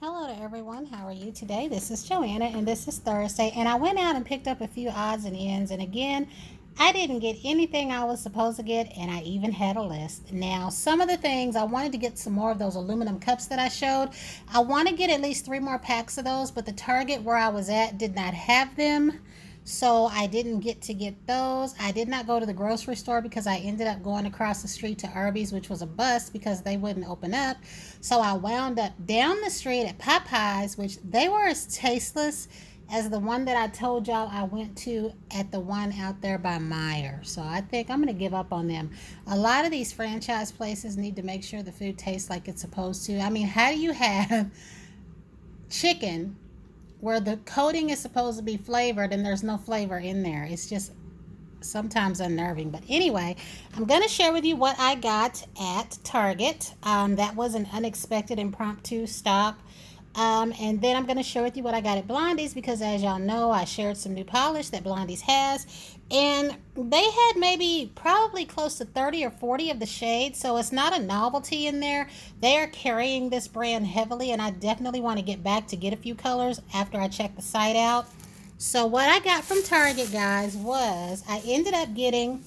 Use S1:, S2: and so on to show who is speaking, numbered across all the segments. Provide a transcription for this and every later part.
S1: Hello to everyone. How are you today? This is Joanna and this is Thursday. And I went out and picked up a few odds and ends. And again, I didn't get anything I was supposed to get, and I even had a list. Now, some of the things I wanted to get some more of those aluminum cups that I showed. I want to get at least 3 more packs of those, but the Target where I was at did not have them. So I didn't get those. I did not go to the grocery store because I ended up going across the street to Arby's, which was a bust because they wouldn't open up. So I wound up down the street at Popeyes, which they were as tasteless as the one that I told y'all I went to at the one out there by Meyer. So I think I'm going to give up on them. A lot of these franchise places need to make sure the food tastes like it's supposed to. I mean, how do you have chicken where the coating is supposed to be flavored and there's no flavor in there? It's just sometimes unnerving. But anyway, I'm going to share with you what I got at Target. That was an unexpected impromptu stop. And then I'm going to share with you what I got at Blondies because, as y'all know, I shared some new polish that Blondies has. And they had maybe probably close to 30 or 40 of the shades. So it's not a novelty in there. They are carrying this brand heavily. And I definitely want to get back to get a few colors after I check the site out. So what I got from Target, guys, was I ended up getting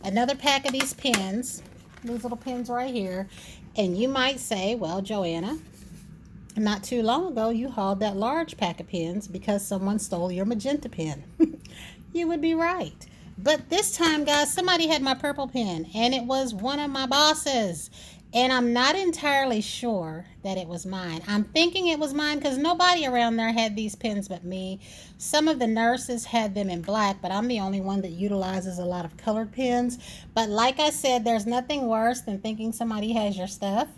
S1: another pack of these pens. These little pens right here. And you might say, well, Joanna, not too long ago, you hauled that large pack of pens because someone stole your magenta pen. You would be right. But this time, guys, somebody had my purple pen, and it was one of my bosses. And I'm not entirely sure that it was mine. I'm thinking it was mine because nobody around there had these pens but me. Some of the nurses had them in black, but I'm the only one that utilizes a lot of colored pens. But like I said, there's nothing worse than thinking somebody has your stuff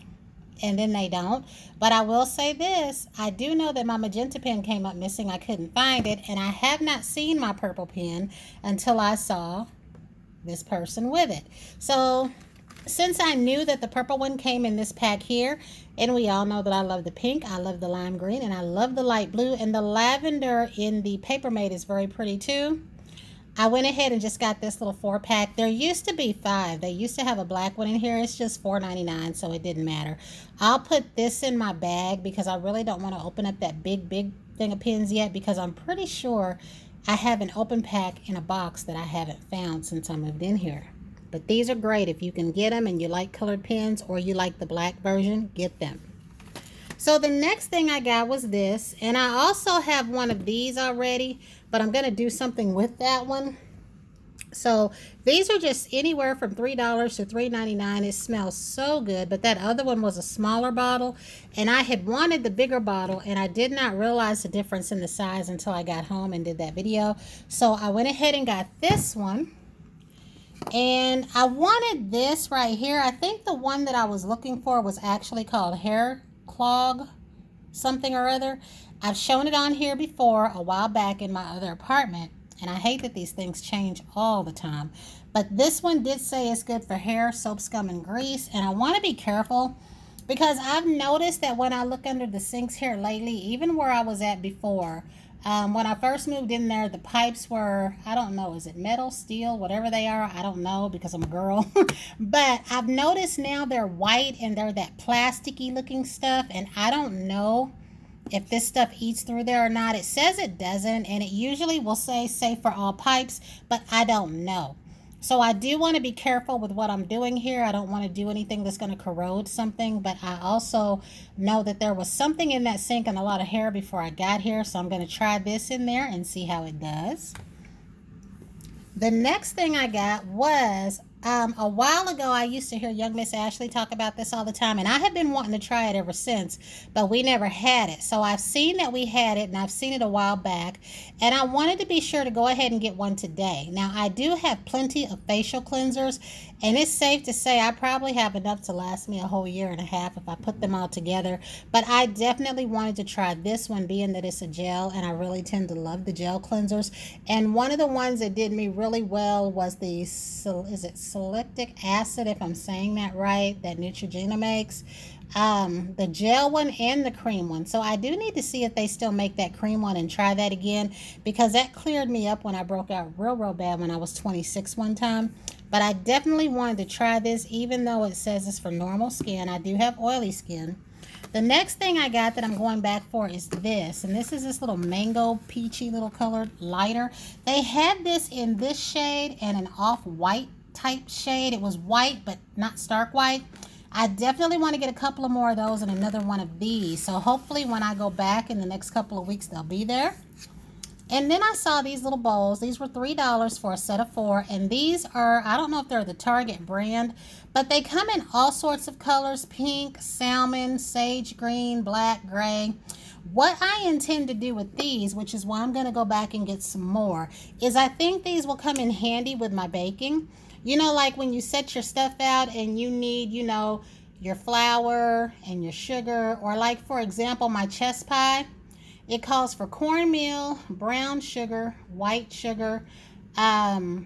S1: and then they don't. But I will say this, I do know that my magenta pen came up missing. I couldn't find it, and I have not seen my purple pen until I saw this person with it. So since I knew that the purple one came in this pack here, and we all know that I love the pink, I love the lime green, and I love the light blue, and the lavender in the Paper Mate is very pretty too. I went ahead and just got this little 4-pack. There used to be 5. They used to have a black one in here. It's just $4.99, so it didn't matter. I'll put this in my bag because I really don't want to open up that big thing of pens yet because I'm pretty sure I have an open pack in a box that I haven't found since I moved in here. But these are great. If you can get them and you like colored pens or you like the black version, get them. So the next thing I got was this, and I also have one of these already, but I'm going to do something with that one. So these are just anywhere from $3 to $3.99. It smells so good, but that other one was a smaller bottle, and I had wanted the bigger bottle, and I did not realize the difference in the size until I got home and did that video. So I went ahead and got this one, and I wanted this right here. I think the one that I was looking for was actually called Hair Clog something or other. I've shown it on here before a while back in my other apartment, and I hate that these things change all the time. But this one did say it's good for hair, soap, scum, and grease, and I want to be careful because I've noticed that when I look under the sinks here lately, even where I was at before, when I first moved in there, the pipes were, I don't know, is it metal, steel, whatever they are? I don't know because I'm a girl. But I've noticed now they're white and they're that plasticky looking stuff, and I don't know if this stuff eats through there or not. It says it doesn't, and it usually will say safe for all pipes, but I don't know. So I do want to be careful with what I'm doing here. I don't want to do anything that's going to corrode something, but I also know that there was something in that sink and a lot of hair before I got here, so I'm going to try this in there and see how it does. The next thing I got was a while ago, I used to hear young Miss Ashley talk about this all the time, and I have been wanting to try it ever since, but we never had it. So I've seen that we had it, and I've seen it a while back, and I wanted to be sure to go ahead and get one today. Now, I do have plenty of facial cleansers, and it's safe to say I probably have enough to last me a whole year and a half if I put them all together, but I definitely wanted to try this one, being that it's a gel, and I really tend to love the gel cleansers. And one of the ones that did me really well was the, is it salicylic acid, if I'm saying that right, that Neutrogena makes. The gel one and the cream one. So I do need to see if they still make that cream one and try that again, because that cleared me up when I broke out real bad when I was 26 one time. But I definitely wanted to try this, even though it says it's for normal skin. I do have oily skin. The next thing I got that I'm going back for is this. And this is this little mango peachy little colored lighter. They had this in this shade and an off-white type shade. It was white, but not stark white. I definitely want to get a couple of more of those and another one of these. So hopefully when I go back in the next couple of weeks, they'll be there. And then I saw these little bowls. These were $3 for a set of 4. And these are, I don't know if they're the Target brand, but they come in all sorts of colors: pink, salmon, sage green, black, gray. What I intend to do with these, which is why I'm going to go back and get some more, is I think these will come in handy with my baking. You know, like when you set your stuff out and you need, you know, your flour and your sugar, or like, for example, my chess pie. It calls for cornmeal, brown sugar, white sugar, and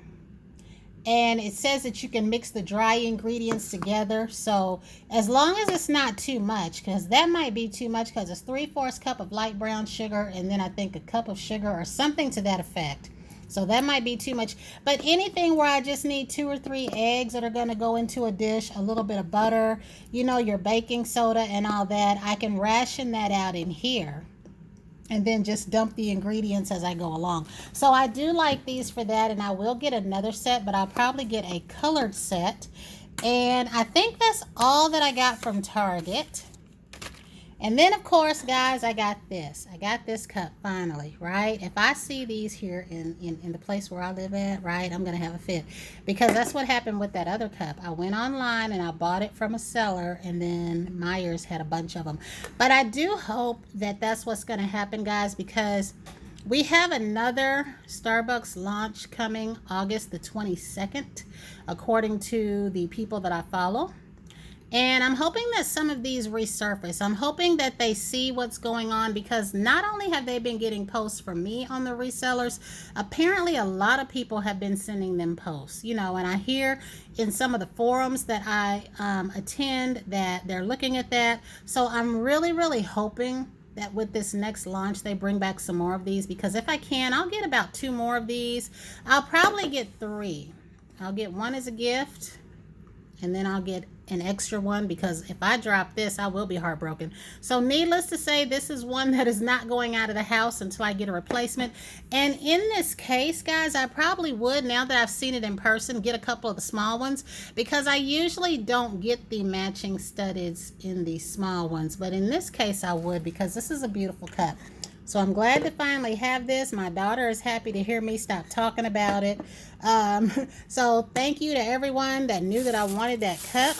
S1: it says that you can mix the dry ingredients together. So as long as it's not too much, because that might be too much, because it's 3/4 cup of light brown sugar and then I think a cup of sugar or something to that effect. So that might be too much. But anything where I just need 2 or 3 eggs that are going to go into a dish, a little bit of butter, you know, your baking soda and all that, I can ration that out in here and then just dump the ingredients as I go along. So I do like these for that, and I will get another set, but I'll probably get a colored set. And I think that's all that I got from Target. And then, of course, guys, I got this. I got this cup finally, right? If I see these here in the place where I live at, right, I'm going to have a fit. Because that's what happened with that other cup. I went online and I bought it from a seller, and then Myers had a bunch of them. But I do hope that that's what's going to happen, guys, because we have another Starbucks launch coming August the 22nd, according to the people that I follow. And I'm hoping that some of these resurface. I'm hoping that they see what's going on, because not only have they been getting posts from me on the resellers, apparently a lot of people have been sending them posts, you know, and I hear in some of the forums that I attend that they're looking at that. So I'm really, really hoping that with this next launch, they bring back some more of these, because if I can, I'll get about 2 more of these. I'll probably get 3. I'll get one as a gift, and then I'll get an extra one, because if I drop this, I will be heartbroken. So needless to say, this is one that is not going out of the house until I get a replacement. And in this case, guys, I probably would, now that I've seen it in person, get a couple of the small ones, because I usually don't get the matching studdeds in the small ones. But in this case, I would, because this is a beautiful cup. So I'm glad to finally have this. My daughter is happy to hear me stop talking about it. So thank you to everyone that knew that I wanted that cup.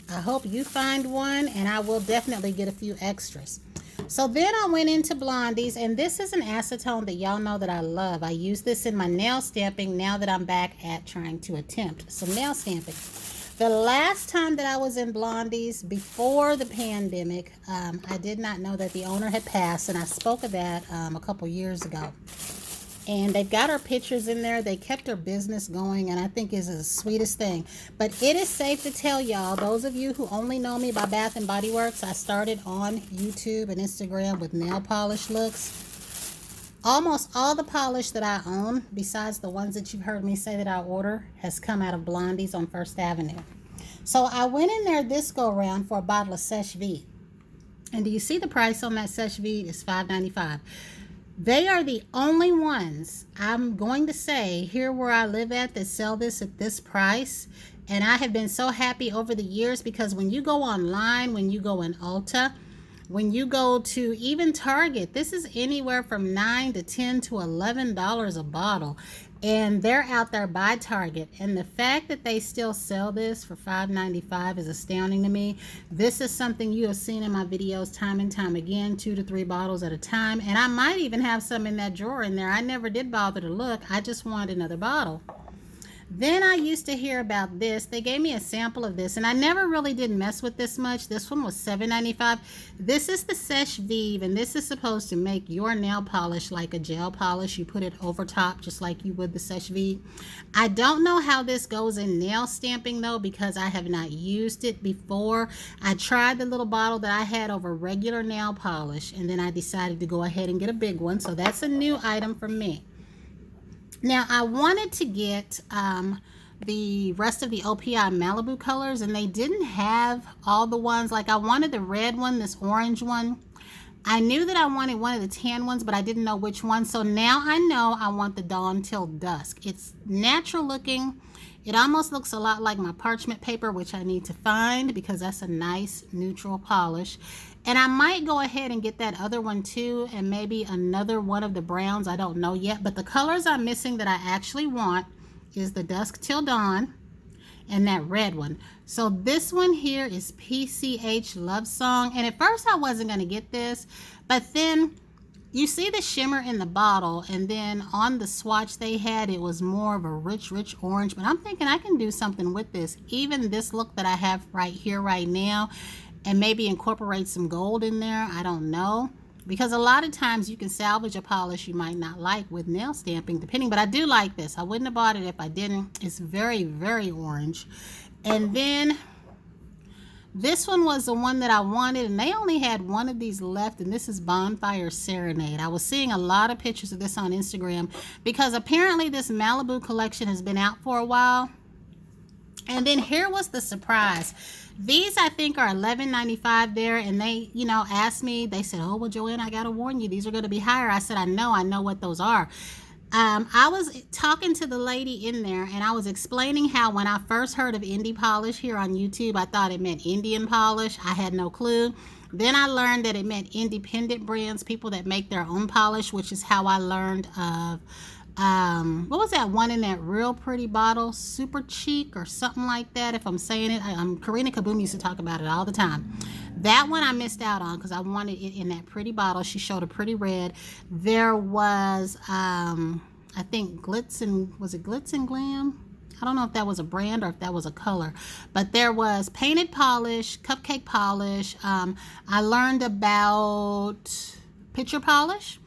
S1: I hope you find one, and I will definitely get a few extras. So then I went into Blondies, and this is an acetone that y'all know that I love. I use this in my nail stamping now that I'm back at trying to attempt some nail stamping. The last time that I was in Blondies before the pandemic, I did not know that the owner had passed, and I spoke of that a couple years ago. And they've got her pictures in there. They kept her business going, and I think is the sweetest thing. But it is safe to tell y'all, those of you who only know me by Bath and Body Works, I started on YouTube and Instagram with nail polish looks. Almost all the polish that I own, besides the ones that you've heard me say that I order, has come out of Blondies on First Avenue. So I went in there this go around for a bottle of Seche Vite. And do you see the price on that Seche Vite? It's $5.95. They are the only ones, I'm going to say, here where I live at, that sell this at this price. And I have been so happy over the years, because when you go online, when you go in Ulta, when you go to even Target, this is anywhere from $9 to $10 to $11 a bottle. And they're out there by Target. And the fact that they still sell this for $5.95 is astounding to me. This is something you have seen in my videos time and time again, 2 to 3 bottles at a time. And I might even have some in that drawer in there. I never did bother to look. I just wanted another bottle. Then I used to hear about this. They gave me a sample of this, and I never really did mess with this much. This one was $7.95. This is the Seche Vite, and this is supposed to make your nail polish like a gel polish. You put it over top just like you would the Seche Vite. I don't know how this goes in nail stamping though, because I have not used it before. I tried the little bottle that I had over regular nail polish, and then I decided to go ahead and get a big one. So that's a new item for me. Now, I wanted to get the rest of the OPI Malibu colors, and they didn't have all the ones. Like, I wanted the red one, this orange one. I knew that I wanted one of the tan ones, but I didn't know which one. So now I know I want the Dawn Till Dusk. It's natural looking. It almost looks a lot like my parchment paper, which I need to find because that's a nice neutral polish. And I might go ahead and get that other one too, and maybe another one of the browns. I don't know yet. But the colors I'm missing that I actually want is the Dusk Till Dawn and that red one. So this one here is PCH Love Song. And at first I wasn't going to get this, but then you see the shimmer in the bottle, and then on the swatch they had, it was more of a rich orange. But I'm thinking I can do something with this, even this look that I have right here right now, and maybe incorporate some gold in there. I don't know, because a lot of times you can salvage a polish you might not like with nail stamping, depending. But I do like this. I wouldn't have bought it if I didn't. It's very orange. And then this one was the one that I wanted, and they only had one of these left, and this is Bonfire Serenade. I was seeing a lot of pictures of this on Instagram because apparently this Malibu collection has been out for a while. And then here was the surprise. These I think are $11.95 there, and they, asked me, they said, "Oh, well, Joanne, I gotta warn you, these are gonna be higher." I said, I know what those are. I was talking to the lady in there, and I was explaining how when I first heard of indie polish here on YouTube, I thought it meant Indian polish. I had no clue. Then I learned that it meant independent brands, people that make their own polish, which is how I learned of what was that one in that real pretty bottle, Super Cheek or something like that, if I'm saying it. Karina Kaboom used to talk about it all the time. That one I missed out on because I wanted it in that pretty bottle. She showed a pretty red. There was I think Glitz and Glam? I don't know if that was a brand or if that was a color, but there was painted polish, cupcake polish. I learned about picture polish.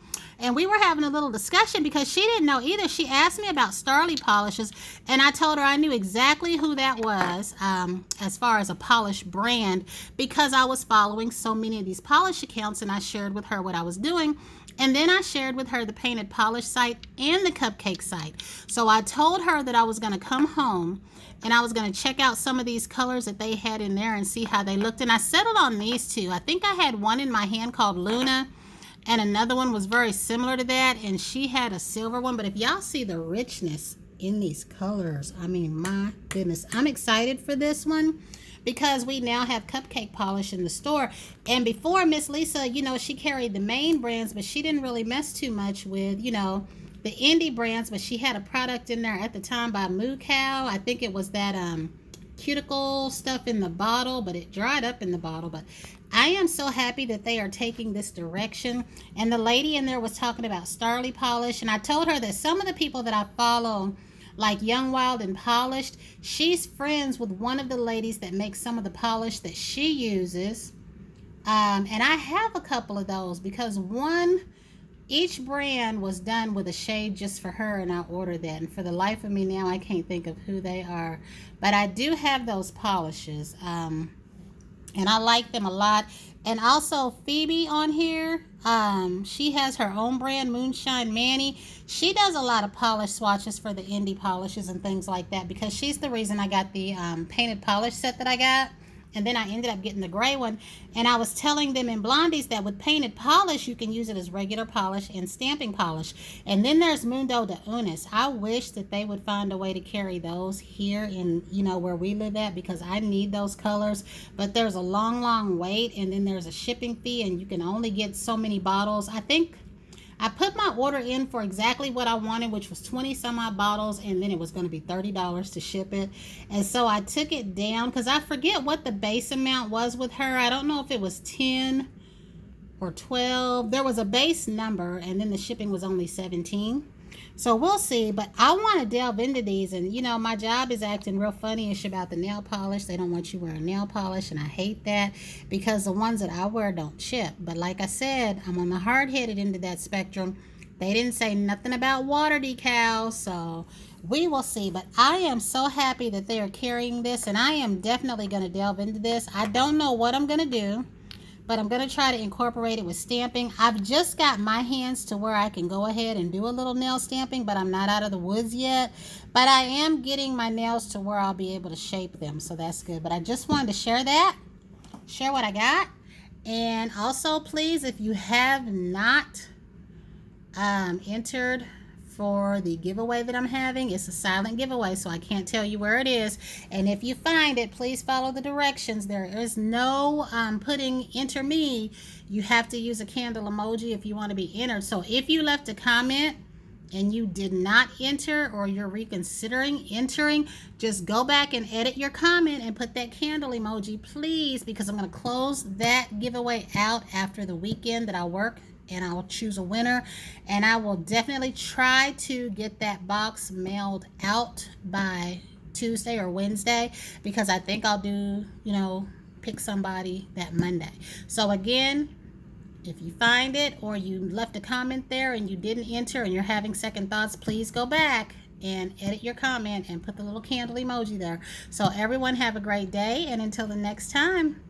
S1: And we were having a little discussion because she didn't know either. She asked me about Starly polishes, and I told her I knew exactly who that was as far as a polish brand, because I was following so many of these polish accounts, and I shared with her what I was doing. And then I shared with her the painted polish site and the cupcake site. So I told her that I was going to come home and I was going to check out some of these colors that they had in there and see how they looked. And I settled on these two. I think I had one in my hand called Luna, and another one was very similar to that, and she had a silver one. But if y'all see the richness in these colors, I mean, my goodness, I'm excited for this one because we now have cupcake polish in the store. And before, Miss Lisa, she carried the main brands, but she didn't really mess too much with, the indie brands. But she had a product in there at the time by Moo Cow. I think it was that cuticle stuff in the bottle, but it dried up in the bottle. But I am so happy that they are taking this direction. And the lady in there was talking about Starly polish, and I told her that some of the people that I follow, like Young, Wild, and Polished, she's friends with one of the ladies that makes some of the polish that she uses. And I have a couple of those because each brand was done with a shade just for her, and I ordered that. And for the life of me now, I can't think of who they are. But I do have those polishes. And I like them a lot. And also Phoebe on here, she has her own brand, Moonshine Manny. She does a lot of polish swatches for the indie polishes and things like that, because she's the reason I got the painted polish set that I got. And then I ended up getting the gray one. And I was telling them in Blondies that with painted polish, you can use it as regular polish and stamping polish. And then there's Mundo de Unis. I wish that they would find a way to carry those here in, where we live at, because I need those colors. But there's a long wait, and then there's a shipping fee, and you can only get so many bottles. I think I put my order in for exactly what I wanted, which was 20 some odd bottles, and then it was going to be $30 to ship it. And so I took it down because I forget what the base amount was with her. I don't know if it was 10 or 12. There was a base number, and then the shipping was only 17. So we'll see, but I want to delve into these. And my job is acting real funny-ish about the nail polish. They don't want you wearing nail polish, and I hate that because the ones that I wear don't ship. But like I said, I'm on the hard-headed end of that spectrum. They didn't say nothing about water decals, so we will see. But I am so happy that they are carrying this, and I am definitely going to delve into this. I don't know what I'm going to do, but I'm going to try to incorporate it with stamping. I've just got my hands to where I can go ahead and do a little nail stamping, but I'm not out of the woods yet. But I am getting my nails to where I'll be able to shape them, so that's good. But I just wanted to share what I got. And also, please, if you have not entered for the giveaway that I'm having, it's a silent giveaway, so I can't tell you where it is. And if you find it, please follow the directions. There is no putting enter me. You have to use a candle emoji if you want to be entered. So if you left a comment and you did not enter, or you're reconsidering entering, just go back and edit your comment and put that candle emoji, please, because I'm going to close that giveaway out after the weekend that I work, and I'll choose a winner. And I will definitely try to get that box mailed out by Tuesday or Wednesday, because I think I'll do, pick somebody that Monday. So again, if you find it, or you left a comment there and you didn't enter and you're having second thoughts, please go back and edit your comment and put the little candle emoji there. So everyone have a great day, and until the next time.